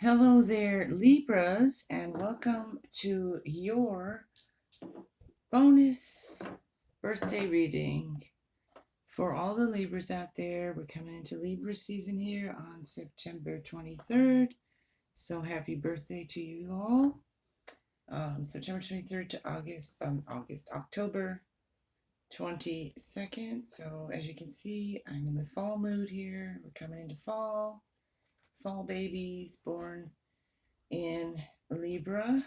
Hello there, Libras, and welcome to your bonus birthday reading. For all the Libras out there, we're coming into Libra season here on September 23rd. So happy birthday to you all. September 23rd to October 22nd. So as you can see, I'm in the fall mood here. We're coming into fall. Fall babies born in Libra.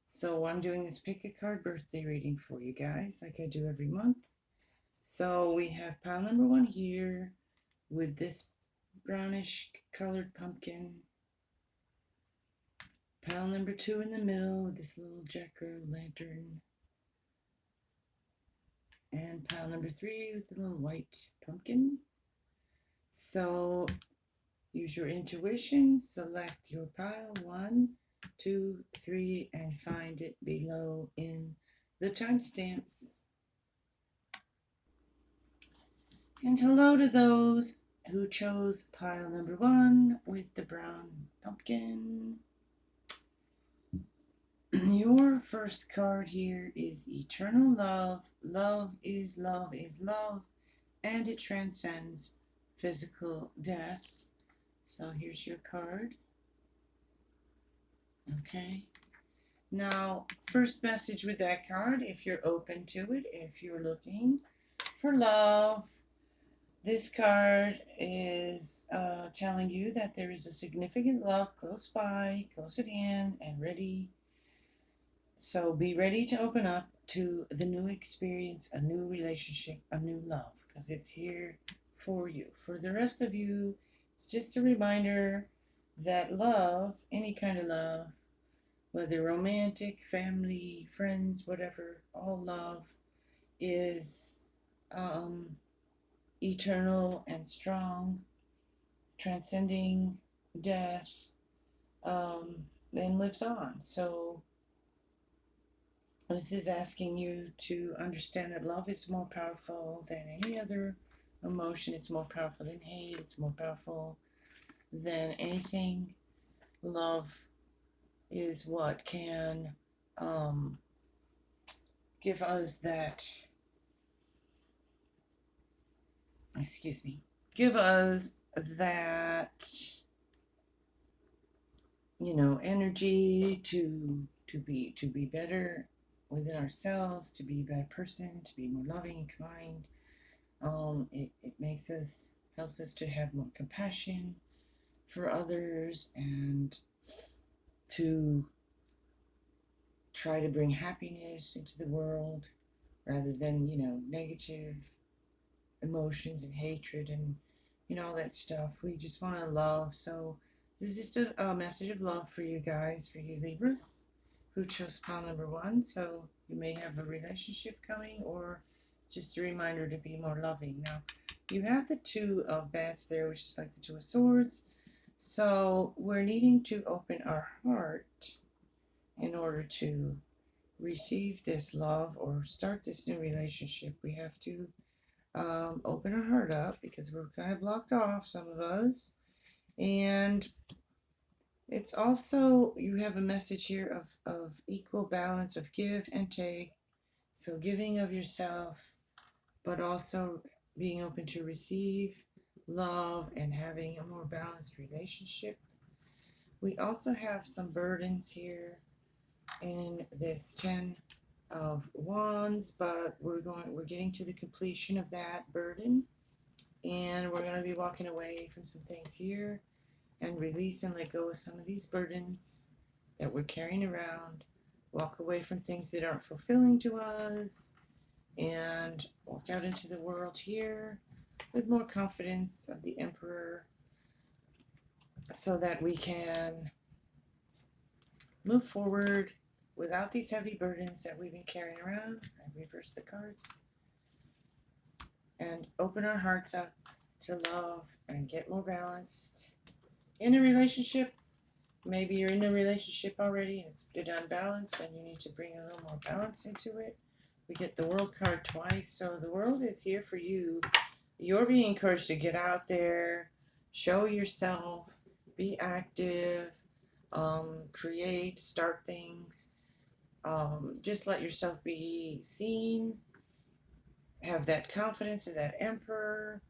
So I'm doing this pick a card birthday reading for you guys like I do every month. So we have pile number 1 here with this brownish colored pumpkin. Pile number 2 in the middle with this little jack-o'-lantern. And pile number 3 with the little white pumpkin. So use your intuition, select your pile 1, 2, 3, and find it below in the timestamps. And hello to those who chose pile number 1 with the brown pumpkin. Your first card here is Eternal Love. Love is love is love, and it transcends physical death. So here's your card. Okay. Now, first message with that card, if you're open to it, if you're looking for love, this card is telling you that there is a significant love close by, close at hand, and ready. So be ready to open up to the new experience, a new relationship, a new love, because it's here for you. For the rest of you, it's just a reminder that love, any kind of love, whether romantic, family, friends, whatever, all love is eternal and strong, transcending death, and lives on. So this is asking you to understand that love is more powerful than any other emotion. It's more powerful than hate. It's more powerful than anything. Love is what can give us that, give us that, energy to be better within ourselves, to be a better person, to be more loving and kind. It helps us to have more compassion for others and to try to bring happiness into the world rather than, negative emotions and hatred and, all that stuff. We just want to love. So this is just a message of love for you guys, for you Libras who chose pile number 1. So you may have a relationship coming or just a reminder to be more loving. Now, you have the 2 of bats there, which is like the 2 of swords. So we're needing to open our heart in order to receive this love or start this new relationship. We have to open our heart up because we're kind of blocked off, some of us. And it's also, you have a message here of equal balance of give and take. So giving of yourself, but also being open to receive love and having a more balanced relationship. We also have some burdens here in this 10 of Wands, but we're getting to the completion of that burden, and we're going to be walking away from some things here and release and let go of some of these burdens that we're carrying around. Walk away from things that aren't fulfilling to us and walk out into the world here with more confidence of the Emperor so that we can move forward without these heavy burdens that we've been carrying around. I reverse the cards and open our hearts up to love and get more balanced in a relationship. Maybe you're in a relationship already and it's been unbalanced and you need to bring a little more balance into it. We get the World card twice, so the world is here for you. You're being encouraged to get out there, show yourself, be active, create, start things. Just let yourself be seen. Have that confidence of that emperor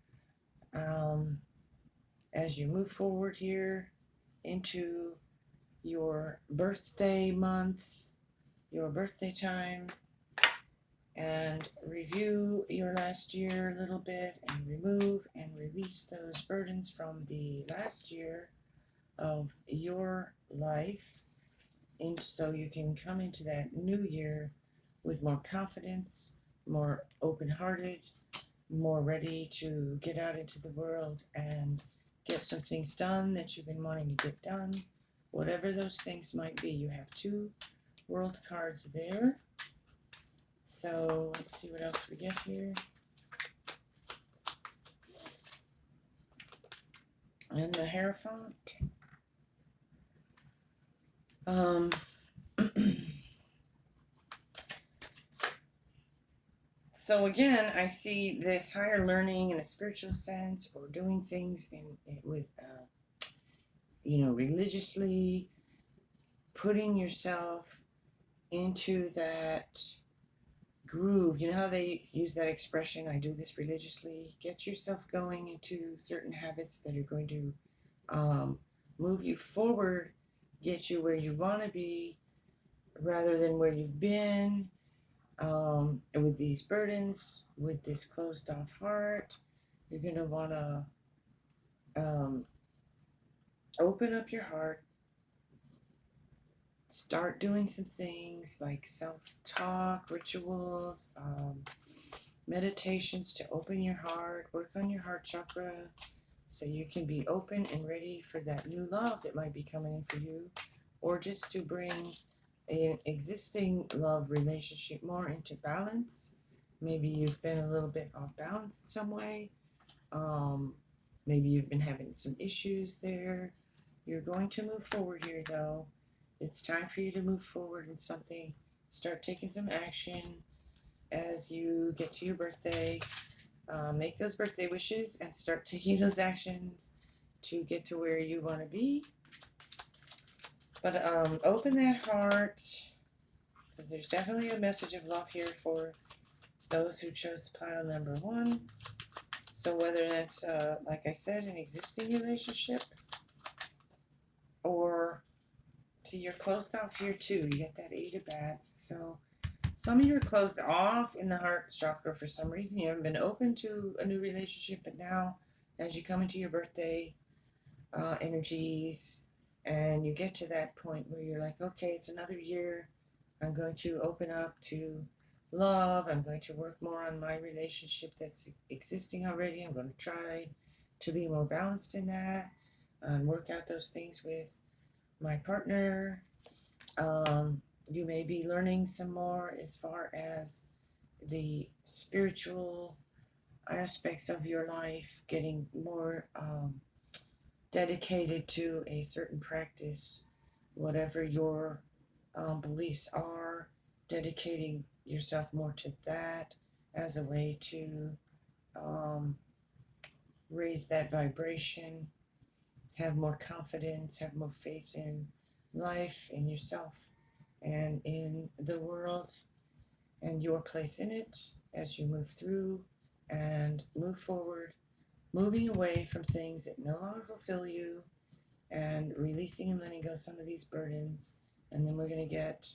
um, as you move forward here into your birthday month, your birthday time, and review your last year a little bit and remove and release those burdens from the last year of your life, and so you can come into that new year with more confidence, more open-hearted, more ready to get out into the world and get some things done that you've been wanting to get done. Whatever those things might be, you have 2 world cards there. So let's see what else we get here. And the Hierophant. So again, I see this higher learning in a spiritual sense, or doing things with, religiously, putting yourself into that groove. You know how they use that expression, I do this religiously? Get yourself going into certain habits that are going to move you forward, get you where you want to be, rather than where you've been. And with these burdens, with this closed off heart, you're going to want to open up your heart, start doing some things like self-talk, rituals, meditations to open your heart, work on your heart chakra so you can be open and ready for that new love that might be coming in for you, or just to bring an existing love relationship more into balance. Maybe you've been a little bit off balance in some way. Maybe you've been having some issues there. You're going to move forward here, though. It's time for you to move forward in something. Start taking some action as you get to your birthday. Make those birthday wishes and start taking those actions to get to where you want to be. But open that heart, because there's definitely a message of love here for those who chose pile number 1. So whether that's, like I said, an existing relationship, or see, you're closed off here too. You get that 8 of Bats. So some of you are closed off in the heart chakra for some reason. You haven't been open to a new relationship, but now as you come into your birthday energies, and you get to that point where you're like, okay, it's another year. I'm going to open up to love. I'm going to work more on my relationship that's existing already. I'm going to try to be more balanced in that and work out those things with my partner. You may be learning some more as far as the spiritual aspects of your life, getting more dedicated to a certain practice, whatever your beliefs are, dedicating yourself more to that as a way to raise that vibration, have more confidence, have more faith in life, in yourself, and in the world, and your place in it as you move through and move forward, moving away from things that no longer fulfill you, and releasing and letting go some of these burdens. And then we're going to get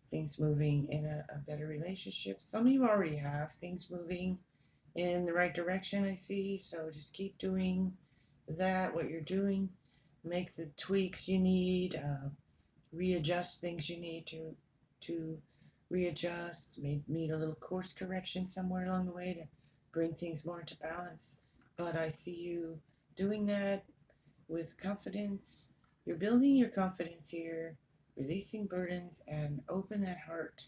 things moving in a better relationship. Some of you already have things moving in the right direction, I see. So just keep doing that, what you're doing. Make the tweaks you need, readjust things you need to readjust. May need a little course correction somewhere along the way to bring things more into balance. But I see you doing that with confidence. You're building your confidence here, releasing burdens, and open that heart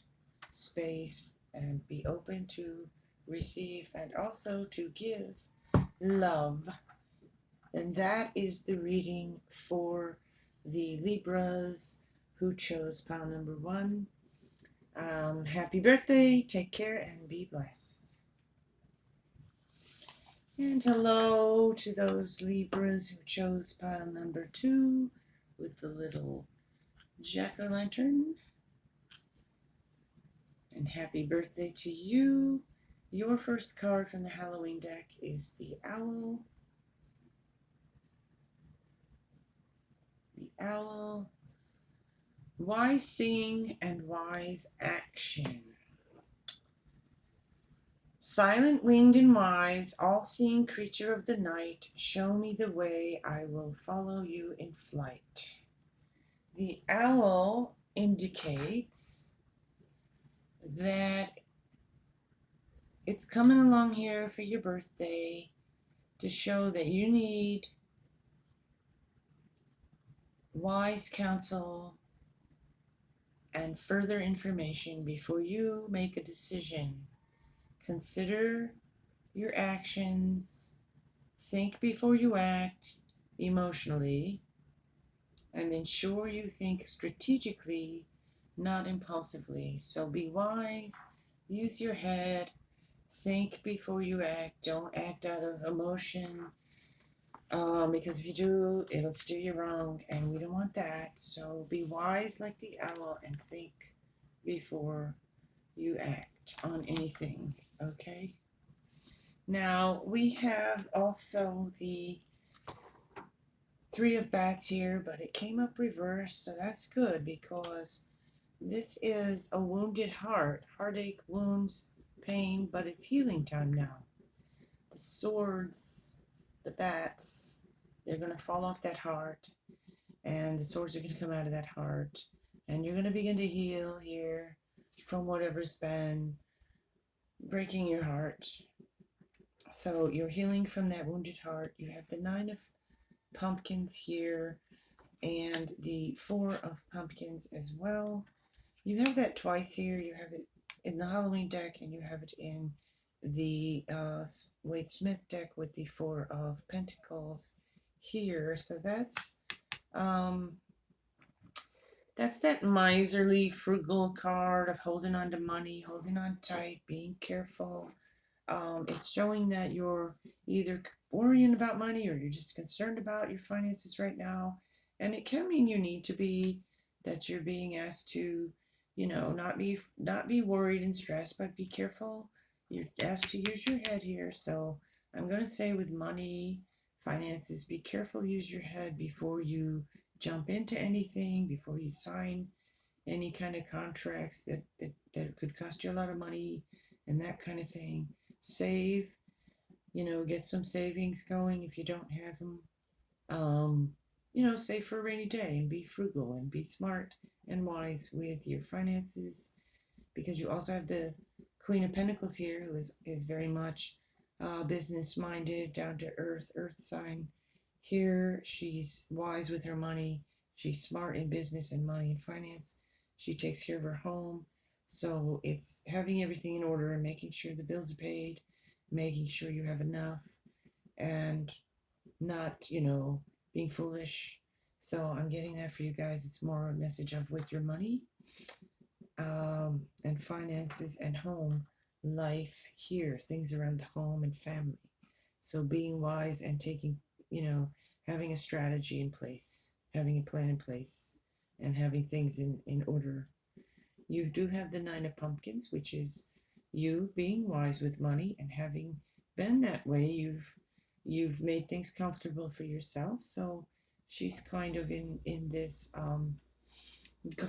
space and be open to receive and also to give love. And that is the reading for the Libras who chose pile number 1. Happy birthday, take care, and be blessed. And hello to those Libras who chose pile number 2 with the little jack-o'-lantern. And happy birthday to you. Your first card from the Halloween deck is the Owl. The Owl. Wise seeing and wise action. Silent, winged, and wise, all-seeing creature of the night, show me the way, I will follow you in flight. The owl indicates that it's coming along here for your birthday to show that you need wise counsel and further information before you make a decision. Consider your actions, think before you act emotionally, and ensure you think strategically, not impulsively. So be wise, use your head, think before you act. Don't act out of emotion, because if you do, it'll steer you wrong, and we don't want that. So be wise like the owl and think before you act on anything, okay? Now, we have also the 3 of bats here, but it came up reversed, so that's good because this is a wounded heart. Heartache, wounds, pain, but it's healing time now. The swords, the bats, they're going to fall off that heart, and the swords are going to come out of that heart, and you're going to begin to heal here from whatever's been breaking your heart. So you're healing from that wounded heart. You have the 9 of pumpkins here and the 4 of pumpkins as well. You have that twice here. You have it in the Halloween deck, and you have it in the Wade Smith deck with the 4 of Pentacles here. So that's that miserly, frugal card of holding on to money, holding on tight, being careful. It's showing that you're either worrying about money or you're just concerned about your finances right now. And it can mean you need to be, that you're being asked to, not be worried and stressed, but be careful. You're asked to use your head here. So I'm going to say with money, finances, be careful, use your head before you jump into anything, before you sign any kind of contracts that could cost you a lot of money and that kind of thing. Save, get some savings going if you don't have them. Save for a rainy day and be frugal and be smart and wise with your finances, because you also have the Queen of Pentacles here, who is very much business minded, down to earth sign. Here, she's wise with her money. She's smart in business and money and finance. She takes care of her home. So it's having everything in order and making sure the bills are paid, making sure you have enough, and not, being foolish. So I'm getting that for you guys. It's more a message of with your money, and finances and home life here, things around the home and family. So being wise and taking, having a strategy in place, having a plan in place, and having things in order. You do have the 9 of pumpkins, which is you being wise with money and having been that way. You've made things comfortable for yourself. So she's kind of in this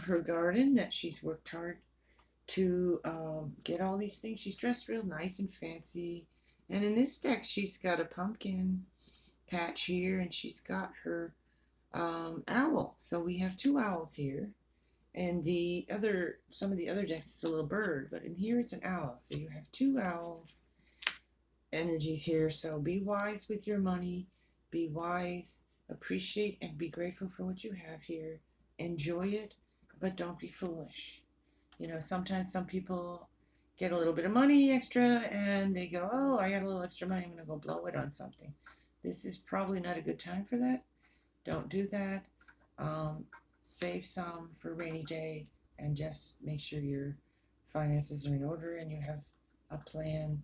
her garden that she's worked hard to get all these things. She's dressed real nice and fancy. And in this deck, she's got a pumpkin patch here, and she's got her owl. So we have 2 owls here. And some of the other decks is a little bird, but in here it's an owl. So you have 2 owls energies here. So be wise with your money. Be wise. Appreciate and be grateful for what you have here. Enjoy it, but don't be foolish. Sometimes some people get a little bit of money extra and they go, oh, I got a little extra money, I'm going to go blow it on something. This is probably not a good time for that. Don't do that. Save some for a rainy day and just make sure your finances are in order and you have a plan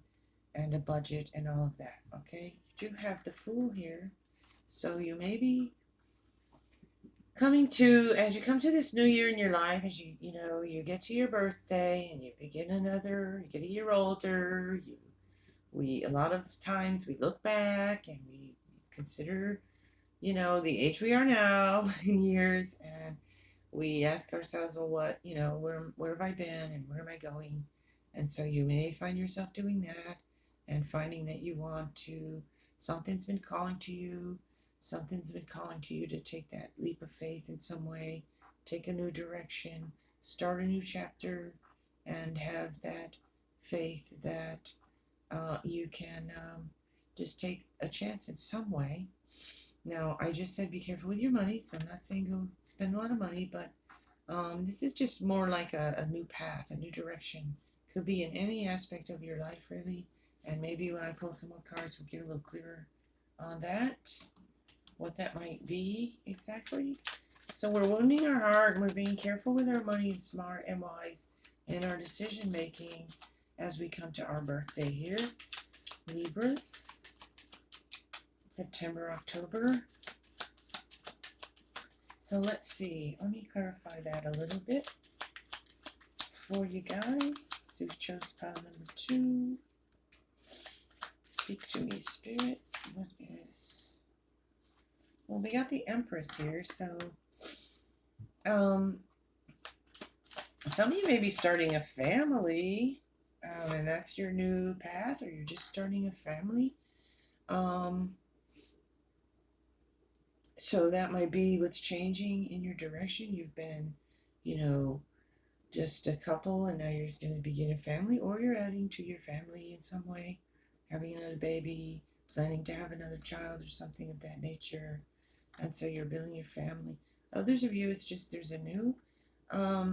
and a budget and all of that. Okay, you do have the Fool here, so you may be coming to, as you come to this new year in your life, as you get to your birthday and you begin you get a year older. We a lot of times we look back and we consider, the age we are now in years, and we ask ourselves, well, where have I been and where am I going? And so you may find yourself doing that and finding that you want to, something's been calling to you, something's been calling to you to take that leap of faith in some way, take a new direction, start a new chapter, and have that faith that you can just take a chance in some way. Now, I just said be careful with your money, so I'm not saying go spend a lot of money, but this is just more like a new path, a new direction. Could be in any aspect of your life, really. And maybe when I pull some more cards, we'll get a little clearer on that, what that might be exactly. So we're wounding our heart, and we're being careful with our money and smart and wise in our decision making as we come to our birthday here. Libras, September, October. So let's see. Let me clarify that a little bit for you guys who chose pile number 2. Speak to me, Spirit. What is... Well, we got the Empress here, so... some of you may be starting a family, and that's your new path, or you're just starting a family. So that might be what's changing in your direction. You've been, just a couple, and now you're going to begin a family, or you're adding to your family in some way, having another baby, planning to have another child, or something of that nature. And so you're building your family. Others of you, it's just there's a new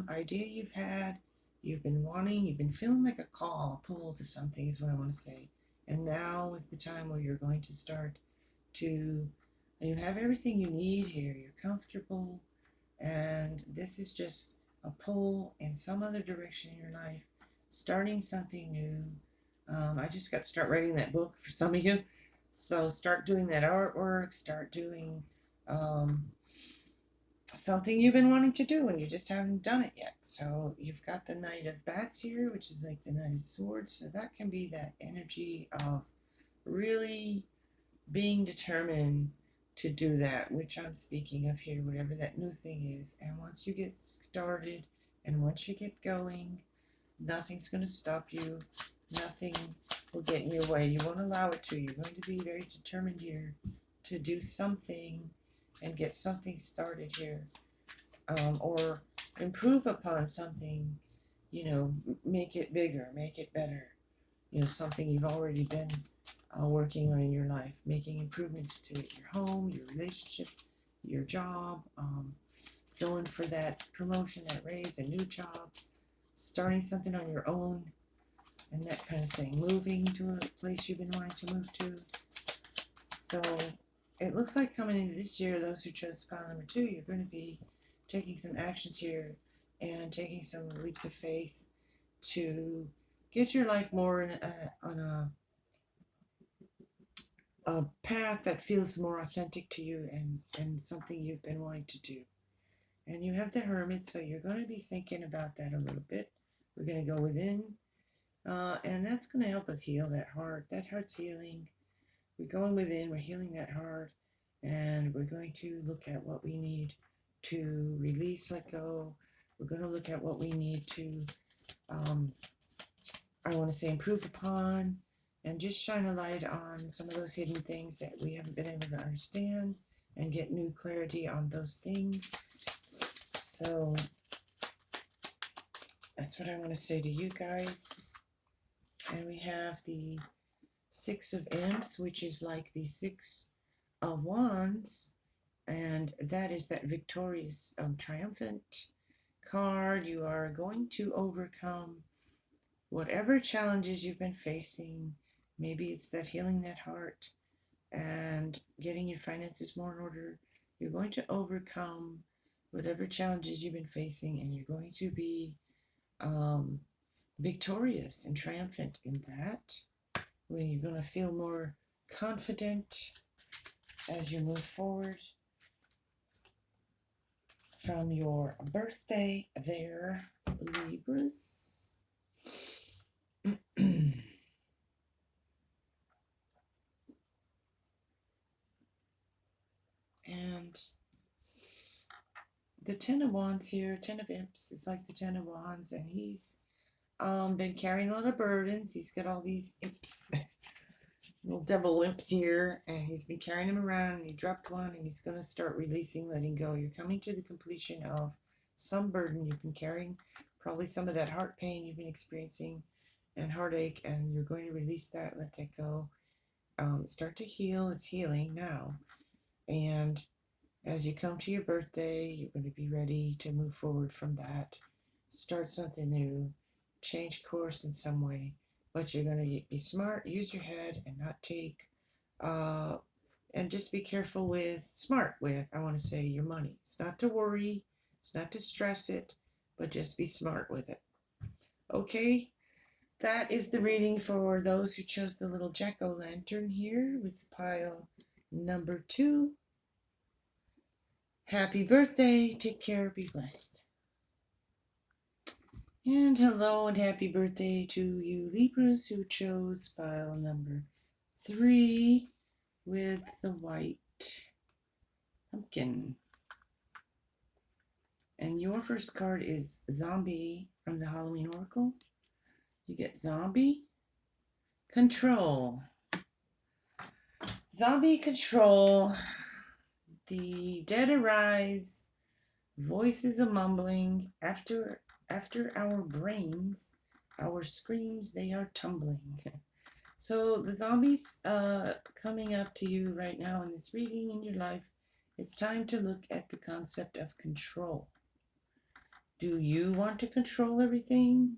idea you've had, you've been feeling like a call, a pull to something is what I want to say. And now is the time where you're going to start to, you have everything you need here, you're comfortable, and this is just a pull in some other direction in your life, starting something new. I just got to start writing that book for some of you. So start doing that artwork, start doing something you've been wanting to do and you just haven't done it yet. So you've got the Knight of Bats here, which is like the Knight of Swords. So that can be that energy of really being determined to do that, which I'm speaking of here, whatever that new thing is. And once you get started and once you get going, nothing's going to stop you. Nothing will get in your way. You won't allow it to. You're going to be very determined here to do something and get something started here, or improve upon something, make it bigger, make it better, something you've already been working on in your life, making improvements to it, your home, your relationship, your job, going for that promotion, that raise, a new job, starting something on your own, and that kind of thing, moving to a place you've been wanting to move to. So it looks like coming into this year, those who chose pile number 2, you're going to be taking some actions here and taking some leaps of faith to get your life more on a path that feels more authentic to you and something you've been wanting to do. And you have the Hermit, so you're going to be thinking about that a little bit. We're going to go within, and that's going to help us heal that heart. That heart's healing. We're going within, we're healing that heart, and we're going to look at what we need to release, let go. We're going to look at what we need to, I want to say, improve upon, and just shine a light on some of those hidden things that we haven't been able to understand and get new clarity on those things. So that's what I want to say to you guys. And we have the 6 of Imps, which is like the 6 of Wands, and that is that victorious, triumphant card. You are going to overcome whatever challenges you've been facing. Maybe it's that healing that heart and getting your finances more in order. You're going to overcome whatever challenges you've been facing, and you're going to be victorious and triumphant in that. where you're going to feel more confident as you move forward from your birthday there, Libras. And the Ten of Wands here, Ten of Imps is like the Ten of Wands, and he's been carrying a lot of burdens. He's got all these imps, little devil imps here, and he's been carrying them around, and he dropped one, and he's going to start releasing, letting go. You're coming to the completion of some burden you've been carrying, probably some of that heart pain you've been experiencing and heartache, and you're going to release that, let that go. Start to heal. It's healing now. And as you come to your birthday, you're going to be ready to move forward from that, start something new, change course in some way. But you're going to be smart, use your head, and not take, and just be careful with, smart with, I want to say, your money. It's not to worry, it's not to stress it, but just be smart with it. Okay, that is the reading for those who chose the little jack-o'-lantern here with pile number 2. Happy birthday, take care, be blessed. And hello and happy birthday to you Libras who chose file number 3 with the white pumpkin. And your first card is Zombie from the Halloween Oracle. You get Zombie Control. Zombie Control. The dead arise. Voices are mumbling. After our brains, our screams, they are tumbling. So the zombies coming up to you right now in this reading in your life, it's time to look at the concept of control. Do you want to control everything?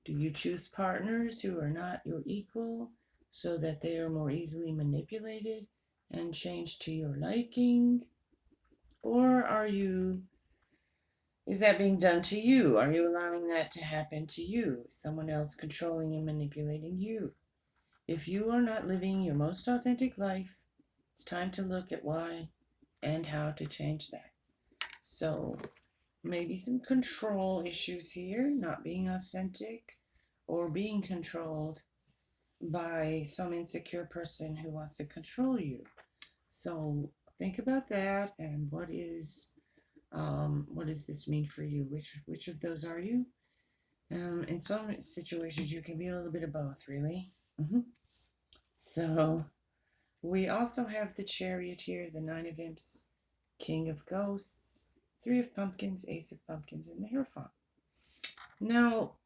Do you choose partners who are not your equal so that they are more easily manipulated and changed to your liking? Or is that being done to you? Are you allowing that to happen to you? Someone else controlling and manipulating you? If you are not living your most authentic life, it's time to look at why and how to change that. So maybe some control issues here, not being authentic or being controlled by some insecure person who wants to control you. So think about that, and what does this mean for you? Which of those are you? In some situations, you can be a little bit of both, really. So we also have the Chariot here, the Nine of Imps, King of Ghosts, Three of Pumpkins, Ace of Pumpkins, and the Hierophant. Now,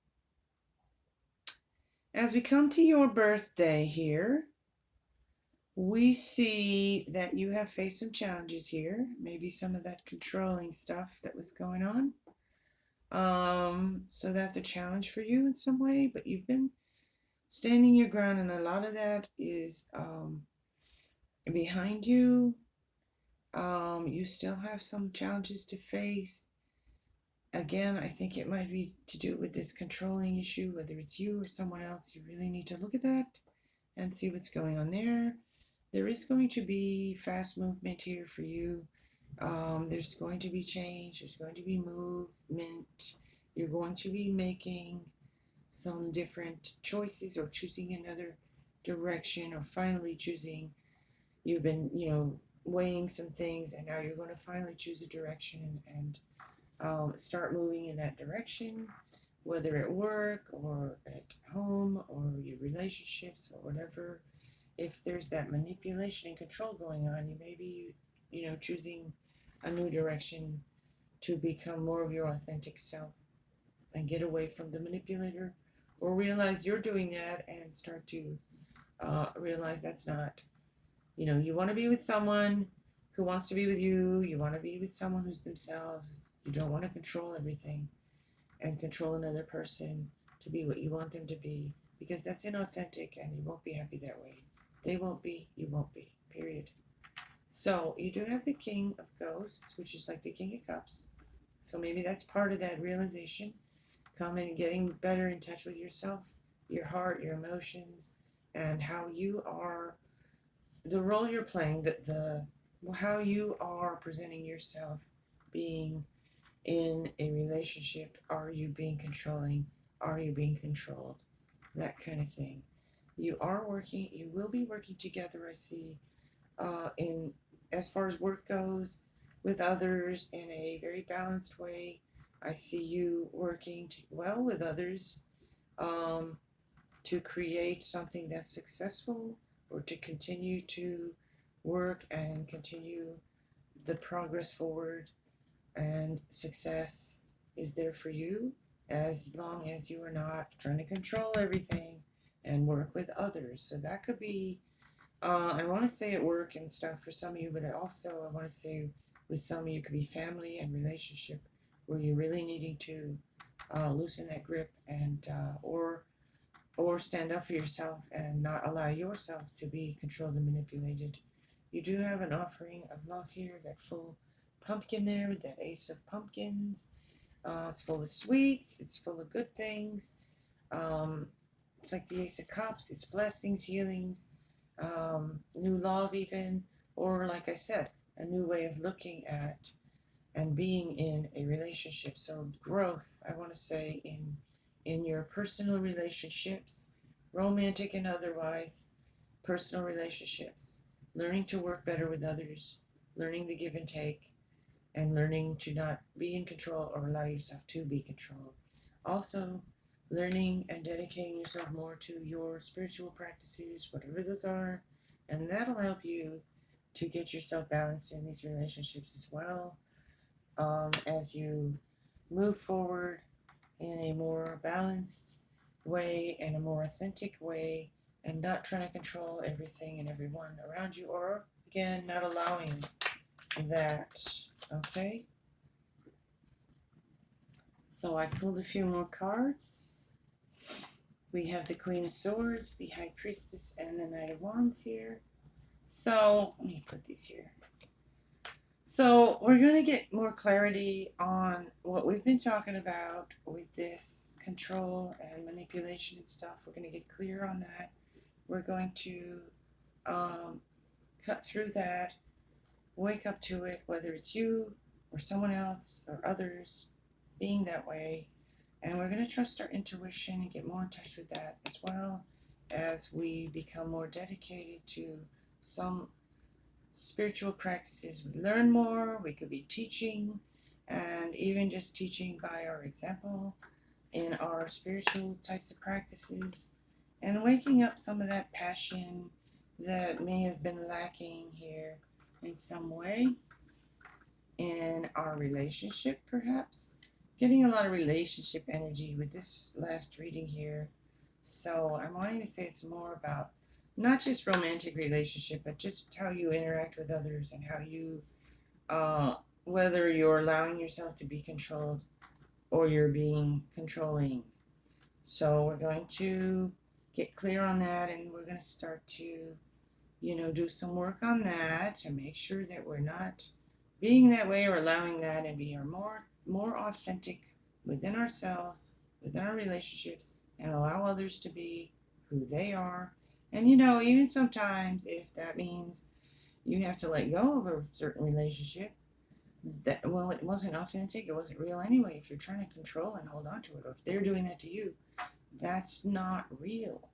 as we come to your birthday here, we see that you have faced some challenges here, maybe some of that controlling stuff that was going on. So that's a challenge for you in some way, but you've been standing your ground, and a lot of that is behind you. You still have some challenges to face. Again, I think it might be to do with this controlling issue, whether it's you or someone else. You really need to look at that and see what's going on there. There is going to be fast movement here for you. There's going to be change. There's going to be movement. You're going to be making some different choices or choosing another direction, or finally choosing. You've been, weighing some things, and now you're going to finally choose a direction and start moving in that direction, whether at work or at home or your relationships or whatever. If there's that manipulation and control going on, you may be, choosing a new direction to become more of your authentic self and get away from the manipulator, or realize you're doing that and start to realize that's not, you want to be with someone who wants to be with you. You want to be with someone who's themselves. You don't want to control everything and control another person to be what you want them to be, because that's inauthentic and you won't be happy that way. They won't be, you won't be, period. So you do have the King of Ghosts, which is like the King of Cups. So maybe that's part of that realization, coming and getting better in touch with yourself, your heart, your emotions, and how you are, the role you're playing, the how you are presenting yourself, being in a relationship. Are you being controlling? Are you being controlled? That kind of thing. You are working. You will be working together. I see. In as far as work goes, with others in a very balanced way. I see you working well with others, um, to create something that's successful, or to continue to work and continue the progress forward, and success is there for you as long as you are not trying to control everything and work with others. So that could be, I want to say at work and stuff for some of you, but I want to say with some of you it could be family and relationship, where you're really needing to loosen that grip, and or stand up for yourself and not allow yourself to be controlled and manipulated. You do have an offering of love here, that full pumpkin there with that ace of pumpkins. It's full of sweets, it's full of good things. Um, it's like the ace of cups, it's blessings, healings, new love, even, or like I said, a new way of looking at and being in a relationship. So growth, I want to say, in your personal relationships, romantic and otherwise, personal relationships, learning to work better with others, learning the give and take, and learning to not be in control or allow yourself to be controlled. Also, learning and dedicating yourself more to your spiritual practices, whatever those are, and that'll help you to get yourself balanced in these relationships as well, as you move forward in a more balanced way and a more authentic way, and not trying to control everything and everyone around you, or again, not allowing that. Okay, so I pulled a few more cards. We have the Queen of Swords, the High Priestess, and the Knight of Wands here. So let me put these here. So we're going to get more clarity on what we've been talking about with this control and manipulation and stuff. We're going to get clear on that. We're going to cut through that, wake up to it, whether it's you or someone else or others being that way. And we're going to trust our intuition and get more in touch with that, as well as we become more dedicated to some spiritual practices. We learn more, we could be teaching, and even just teaching by our example in our spiritual types of practices, and waking up some of that passion that may have been lacking here in some way in our relationship, perhaps. Getting a lot of relationship energy with this last reading here. So I'm wanting to say it's more about not just romantic relationship, but just how you interact with others, and how you, whether you're allowing yourself to be controlled or you're being controlling. So we're going to get clear on that, and we're going to start to, do some work on that to make sure that we're not being that way or allowing that, and be more authentic within ourselves, within our relationships, and allow others to be who they are. And even sometimes if that means you have to let go of a certain relationship, that, well, it wasn't authentic, it wasn't real anyway. If you're trying to control and hold on to it, or if they're doing that to you, that's not real.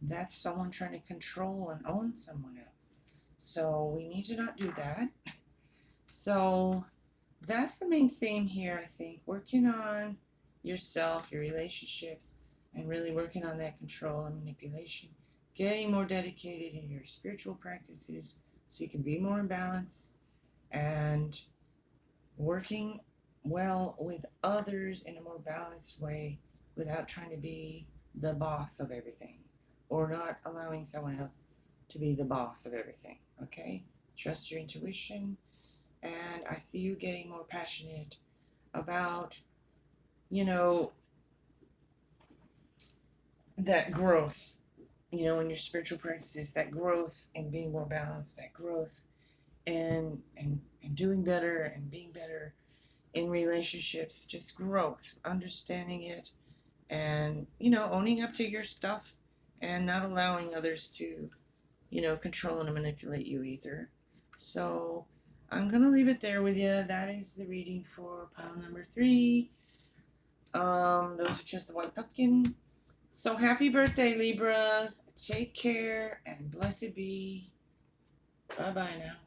That's someone trying to control and own someone else. So we need to not do that. So that's the main theme here, I think. Working on yourself, your relationships, and really working on that control and manipulation. Getting more dedicated in your spiritual practices so you can be more in balance, and working well with others in a more balanced way without trying to be the boss of everything, or not allowing someone else to be the boss of everything. Okay? Trust your intuition, and I see you getting more passionate about, that growth, in your spiritual practices, that growth in being more balanced, that growth and doing better and being better in relationships, just growth, understanding it, and owning up to your stuff, and not allowing others to, control and manipulate you either. So I'm going to leave it there with you. That is the reading for pile number 3. Those are just the white pumpkin. So happy birthday, Libras. Take care and blessed be. Bye-bye now.